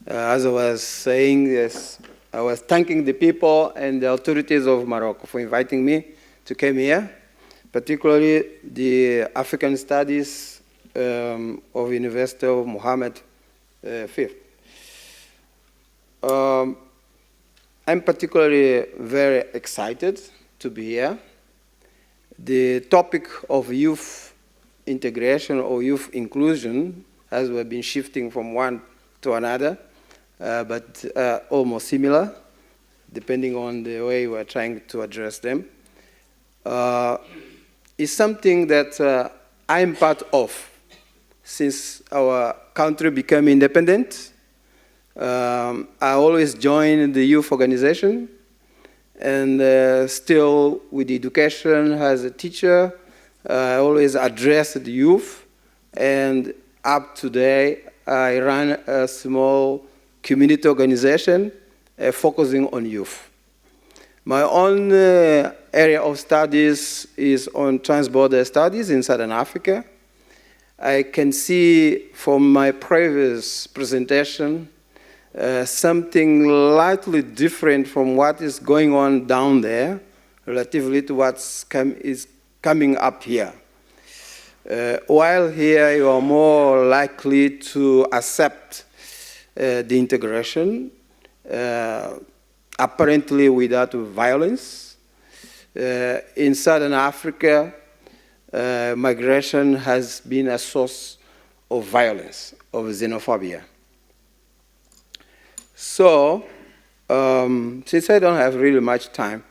As I was saying, yes, I was thanking the people and the authorities of Morocco for inviting me to come here, particularly the African Studies of University of Mohammed V. I'm particularly very excited to be here. The topic of youth integration or youth inclusion has been shifting from one to another, but almost similar, depending on the way we're trying to address them. It's something that I'm part of since our country became independent. I always joined the youth organization, and still with education as a teacher, I always address the youth, and up to today, I run a small community organization focusing on youth. My own area of studies is on transborder studies in Southern Africa. I can see from my previous presentation something slightly different from what is going on down there relatively to what's coming up here. While here you are more likely to accept the integration, apparently without violence. In Southern Africa, migration has been a source of violence, of xenophobia. So, since I don't have really much time,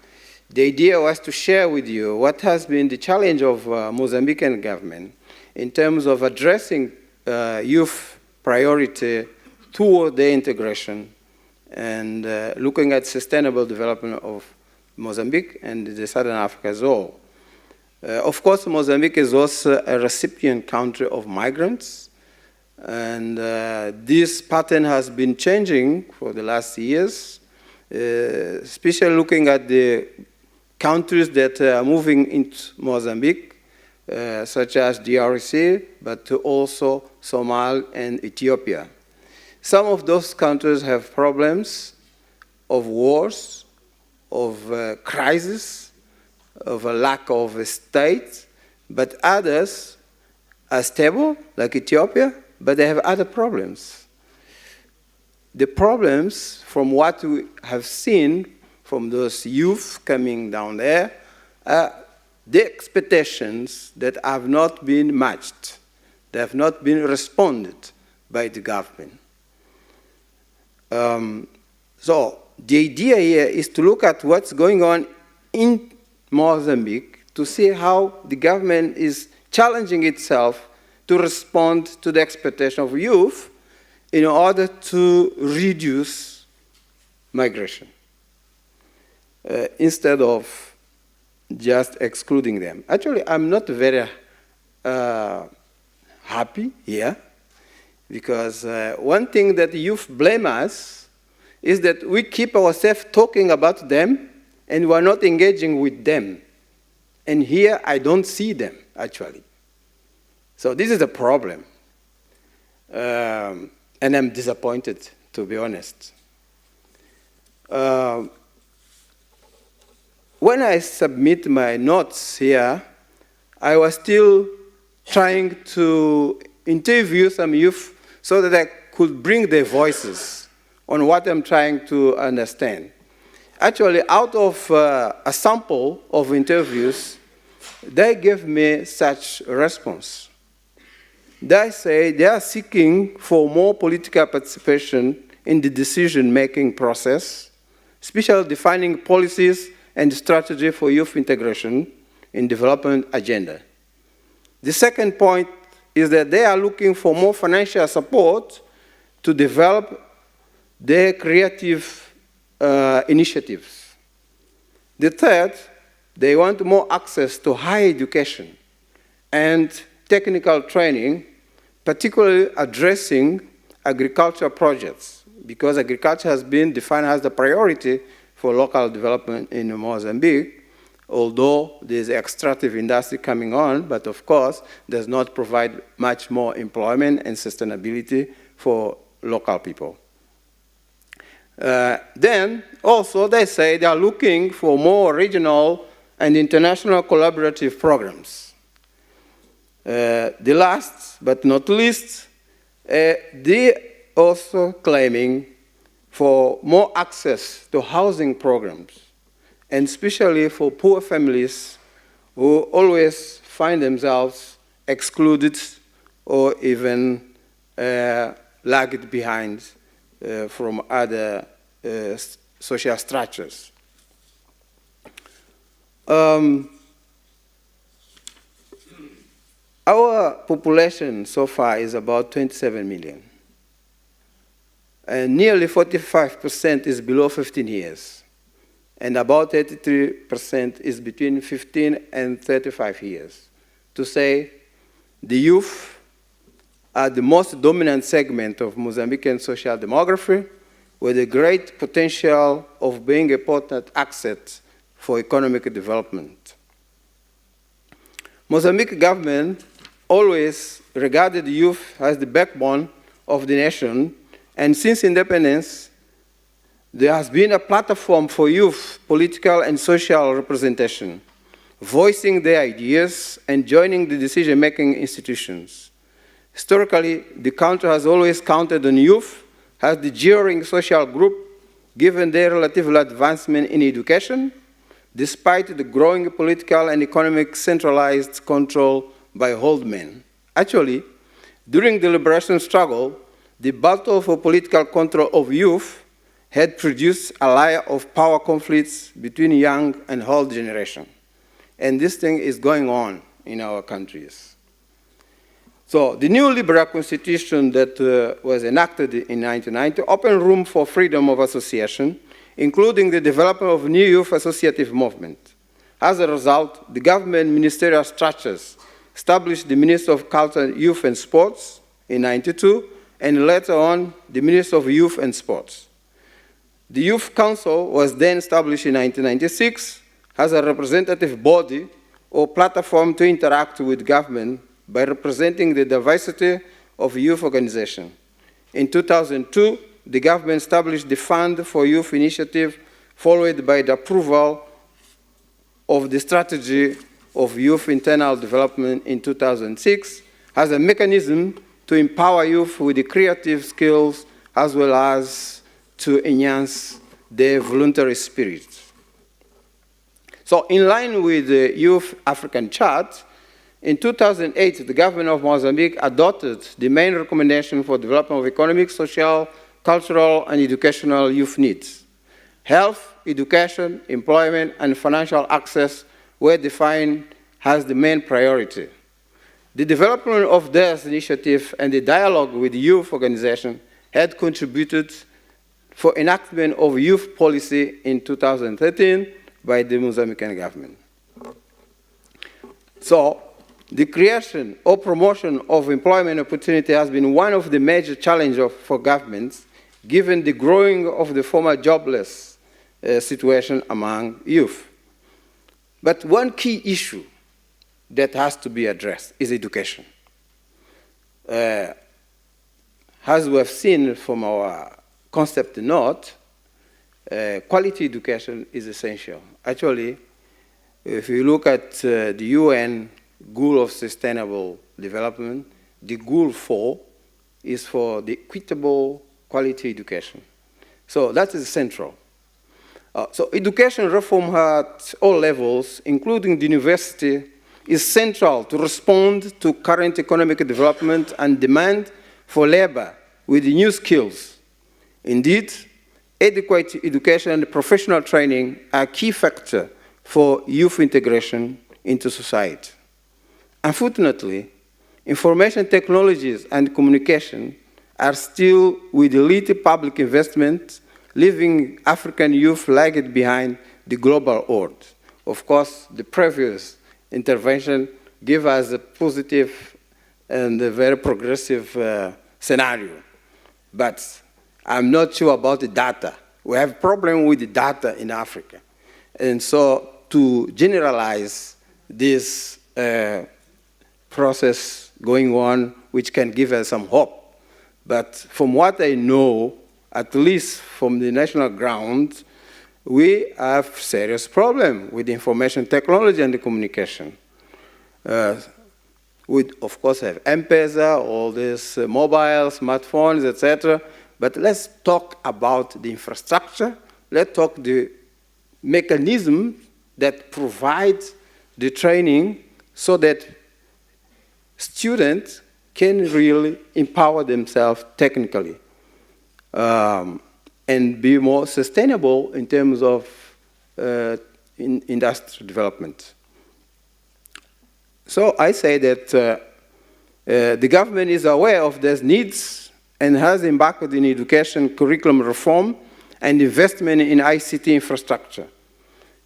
the idea was to share with you what has been the challenge of Mozambican government in terms of addressing youth priority toward the integration and looking at sustainable development of Mozambique and the Southern Africa as well. Of course, Mozambique is also a recipient country of migrants, and this pattern has been changing for the last years, especially looking at the countries that are moving into Mozambique, such as DRC, but also Somalia and Ethiopia. Some of those countries have problems of wars, of crisis, of a lack of a state, but others are stable, like Ethiopia, but they have other problems. The problems, from what we have seen from those youth coming down there, are the expectations that have not been matched. They have not been responded by the government. So the idea here is to look at what's going on in Mozambique to see how the government is challenging itself to respond to the expectation of youth in order to reduce migration instead of just excluding them. Actually, I'm not very happy here because one thing that youth blame us is that we keep ourselves talking about them and we're not engaging with them. And here I don't see them, actually. So this is a problem. And I'm disappointed, to be honest. When I submit my notes here, I was still trying to interview some youth so that I could bring their voices on what I'm trying to understand. Actually, out of a sample of interviews, they gave me such a response. They say they are seeking for more political participation in the decision-making process, especially defining policies and strategy for youth integration in development agenda. The second point is that they are looking for more financial support to develop their creative initiatives. The third, they want more access to higher education and technical training, particularly addressing agricultural projects, because agriculture has been defined as the priority for local development in Mozambique, although there's extractive industry coming on, but of course does not provide much more employment and sustainability for local people. Then also they say they are looking for more regional and international collaborative programs. The last but not least, they also claiming for more access to housing programs, and especially for poor families who always find themselves excluded or even lagged behind from other social structures. Our population so far is about 27 million. And nearly 45% is below 15 years. And about 83% is between 15 and 35 years. To say the youth are the most dominant segment of Mozambican social demography, with a great potential of being a important asset for economic development. Mozambique government always regarded youth as the backbone of the nation, and since independence, there has been a platform for youth political and social representation, voicing their ideas and joining the decision-making institutions. Historically, the country has always counted on youth as the enduring social group, given their relative advancement in education, despite the growing political and economic centralized control by old men. Actually, during the liberation struggle, the battle for political control of youth had produced a layer of power conflicts between young and old generation. And this thing is going on in our countries. So the new liberal constitution that was enacted in 1990 opened room for freedom of association, including the development of new youth associative movement. As a result, the government ministerial structures established the Minister of Culture, Youth and Sports in 1992, and later on, the Minister of Youth and Sports. The Youth Council was then established in 1996 as a representative body or platform to interact with government by representing the diversity of youth organizations. In 2002, the government established the Fund for Youth Initiative, followed by the approval of the Strategy of Youth Internal Development in 2006 as a mechanism to empower youth with the creative skills as well as to enhance their voluntary spirit. So in line with the Youth African Chart, in 2008, the government of Mozambique adopted the main recommendation for development of economic, social, cultural, and educational youth needs. Health, education, employment, and financial access were defined as the main priority. The development of this initiative and the dialogue with youth organizations had contributed for enactment of youth policy in 2013 by the Mozambican government. So, the creation or promotion of employment opportunity has been one of the major challenges for governments, given the growing of the former jobless situation among youth. But one key issue that has to be addressed is education. As we have seen from our concept note, quality education is essential. Actually, if you look at the UN Goal of Sustainable Development, the Goal 4 is for the equitable quality education. So that is central. So education reform at all levels, including the university, is central to respond to current economic development and demand for labor with new skills. Indeed, adequate education and professional training are key factors for youth integration into society. Unfortunately, information technologies and communication are still with little public investment, leaving African youth lagged behind the global world. Of course, the previous intervention gave us a positive and a very progressive scenario. But I'm not sure about the data. We have a problem with the data in Africa. And so to generalize this process going on, which can give us some hope. But from what I know at least from the national ground, we have serious problem with information technology and the communication. We, of course, have M-Pesa, all these mobile, smartphones, etc. But let's talk about the infrastructure. Let's talk the mechanism that provides the training so that students can really empower themselves technically and be more sustainable in terms of industrial development. So I say that the government is aware of these needs and has embarked in education curriculum reform and investment in ICT infrastructure.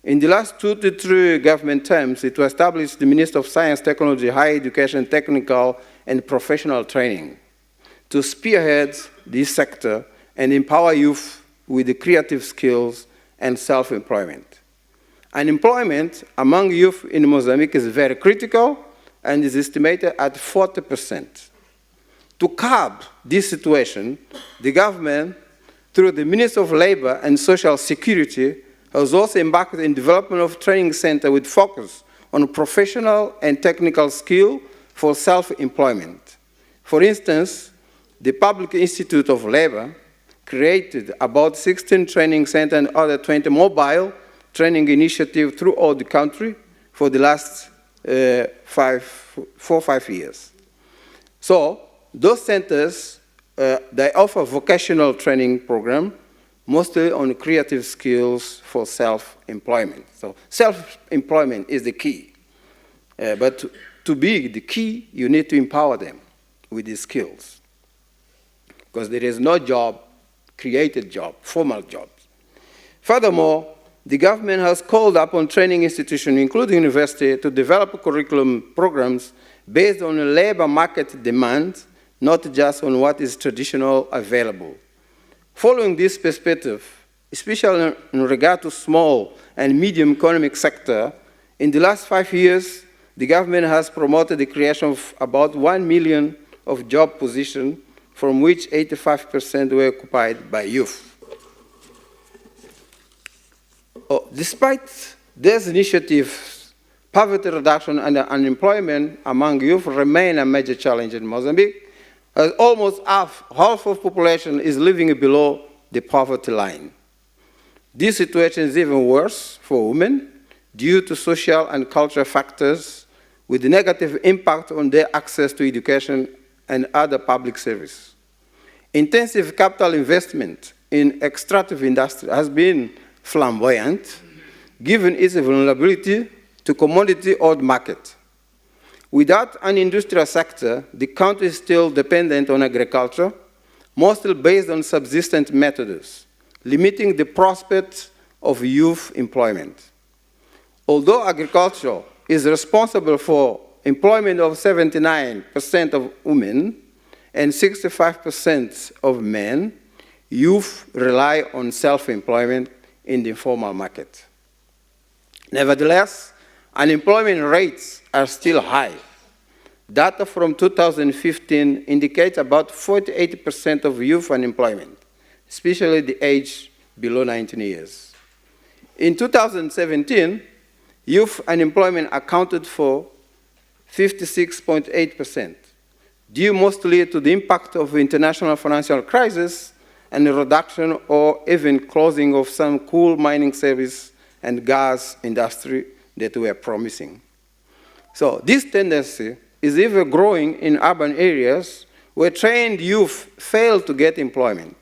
In the last 2 to 3 government terms, it was established the Minister of Science, Technology, Higher Education, Technical, and Professional Training to spearhead this sector and empower youth with the creative skills and self-employment. Unemployment among youth in Mozambique is very critical and is estimated at 40%. To curb this situation, the government, through the Ministry of Labor and Social Security, has also embarked in development of training center with focus on professional and technical skill for self-employment. For instance, the Public Institute of Labor created about 16 training centers and other 20 mobile training initiatives throughout the country for the last 4 or 5 years. So those centers, they offer vocational training program, mostly on creative skills for self-employment. So self-employment is the key. But to be the key, you need to empower them with these skills. Because there is no job, created job, formal jobs. Furthermore, the government has called upon training institutions, including universities, to develop curriculum programs based on a labor market demand, not just on what is traditional available. Following this perspective, especially in regard to small and medium economic sector, in the last 5 years, the government has promoted the creation of about 1 million of job positions, from which 85% were occupied by youth. Despite these initiatives, poverty reduction and unemployment among youth remain a major challenge in Mozambique, as almost half of population is living below the poverty line. This situation is even worse for women due to social and cultural factors with a negative impact on their access to education and other public service. Intensive capital investment in extractive industry has been flamboyant, given its vulnerability to commodity-owned market. Without an industrial sector, the country is still dependent on agriculture, mostly based on subsistence methods, limiting the prospects of youth employment. Although agriculture is responsible for employment of 79% of women and 65% of men, youth rely on self-employment in the informal market. Nevertheless, unemployment rates are still high. Data from 2015 indicate about 48% of youth unemployment, especially the age below 19 years. In 2017, youth unemployment accounted for 56.8%, due mostly to the impact of the international financial crisis and the reduction or even closing of some coal mining service and gas industry that were promising. So this tendency is even growing in urban areas where trained youth fail to get employment.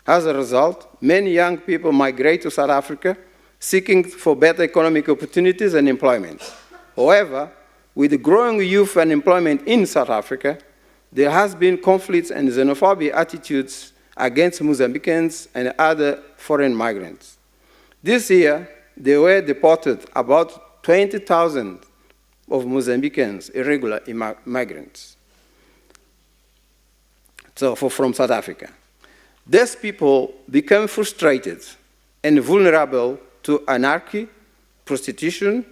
As a result, many young people migrate to South Africa seeking for better economic opportunities and employment. However, with the growing youth unemployment in South Africa, there has been conflicts and xenophobic attitudes against Mozambicans and other foreign migrants. This year, there were deported about 20,000 of Mozambicans, irregular migrants, from South Africa. These people become frustrated and vulnerable to anarchy, prostitution,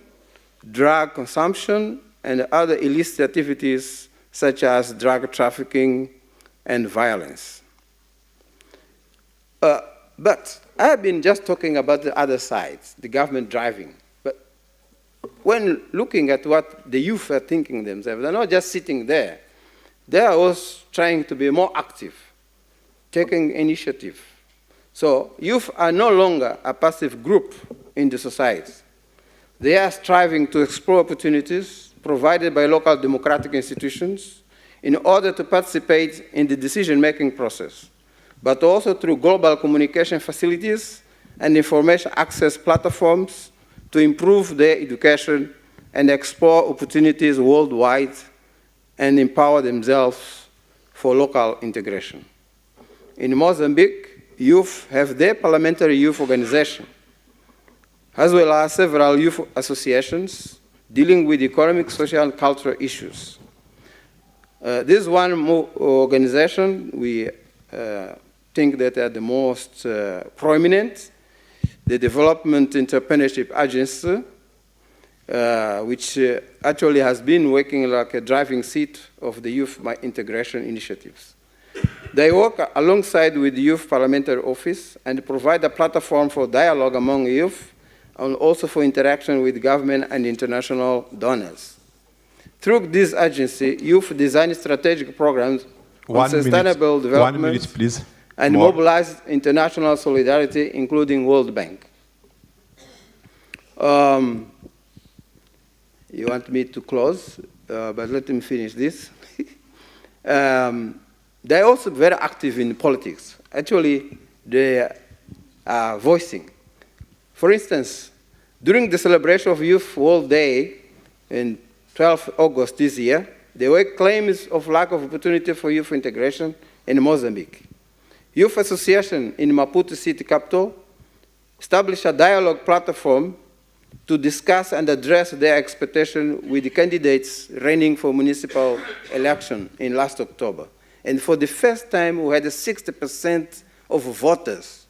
drug consumption, and other illicit activities such as drug trafficking and violence. But I've been just talking about the other sides, the government driving. But when looking at what the youth are thinking themselves, they're not just sitting there. They are also trying to be more active, taking initiative. So youth are no longer a passive group in the society. They are striving to explore opportunities provided by local democratic institutions in order to participate in the decision-making process, but also through global communication facilities and information access platforms to improve their education and explore opportunities worldwide and empower themselves for local integration. In Mozambique, youth have their parliamentary youth organization, as well as several youth associations dealing with economic, social, and cultural issues. This one organization we think that are the most prominent, the Development Entrepreneurship Agency, which actually has been working like a driving seat of the youth integration initiatives. They work alongside with the Youth Parliamentary Office and provide a platform for dialogue among youth and also for interaction with government and international donors. Through this agency, youth design strategic programs on sustainable development. 1 minute, please. And mobilize international solidarity, including World Bank. You want me to close, but let me finish this. They're also very active in politics. Actually, they are voicing. For instance, during the celebration of Youth World Day in 12 August this year, there were claims of lack of opportunity for youth integration in Mozambique. Youth Association in Maputo city capital established a dialogue platform to discuss and address their expectation with the candidates running for municipal election in last October. And for the first time, we had 60% of voters,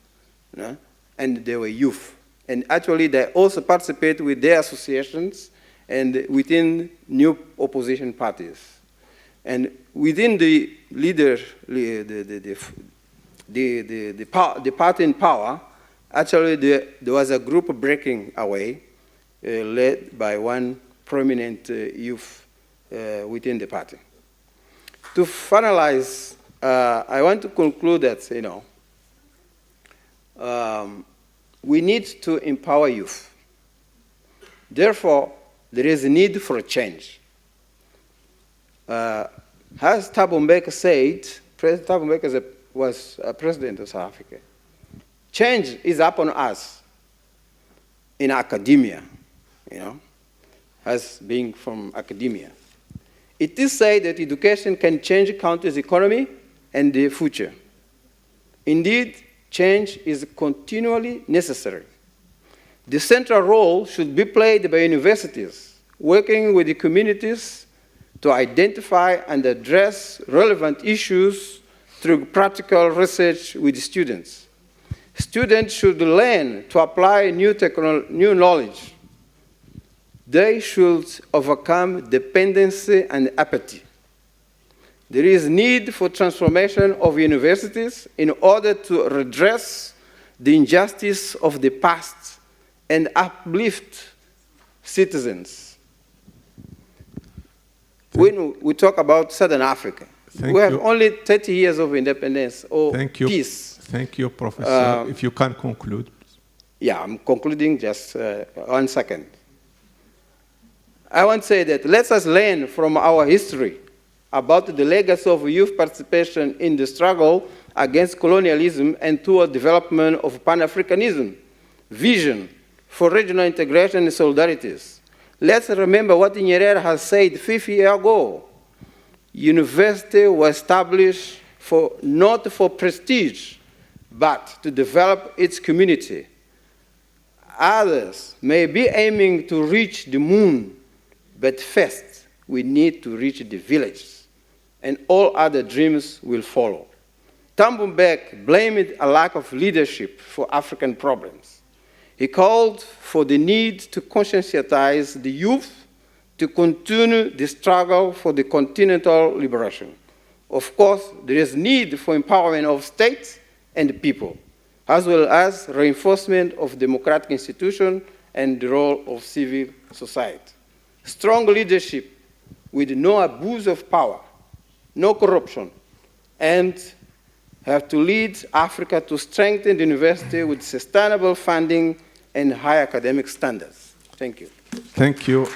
you know, and they were youth. And actually, they also participate with their associations and within new opposition parties. And within the leader, the party in power, actually there was a group breaking away led by one prominent youth within the party. To finalize, I want to conclude that, you know, we need to empower youth. Therefore, there is a need for a change. As Thabo Mbeki said, President Thabo Mbeki was president of South Africa. Change is upon us in academia, you know, as being from academia. It is said that education can change a country's economy and the future. Indeed, change is continually necessary. The central role should be played by universities, working with the communities to identify and address relevant issues through practical research with students. Students should learn to apply new knowledge. They should overcome dependency and apathy. There is need for transformation of universities in order to redress the injustice of the past and uplift citizens. When we talk about Southern Africa, we have only 30 years of independence or peace. Thank you, Professor. If you can conclude. Yeah, I'm concluding just 1 second. I want to say that let us learn from our history about the legacy of youth participation in the struggle against colonialism and toward development of Pan-Africanism, vision for regional integration and solidarities. Let's remember what Nyerere has said 50 years ago. University was established not for prestige, but to develop its community. Others may be aiming to reach the moon, but first we need to reach the village, and all other dreams will follow. Thabo Mbeki blamed a lack of leadership for African problems. He called for the need to conscientize the youth to continue the struggle for the continental liberation. Of course, there is need for empowerment of states and people. as well as reinforcement of democratic institutions and the role of civil society. Strong leadership with no abuse of power, no corruption, and have to lead Africa to strengthen the university with sustainable funding and high academic standards. Thank you. Thank you.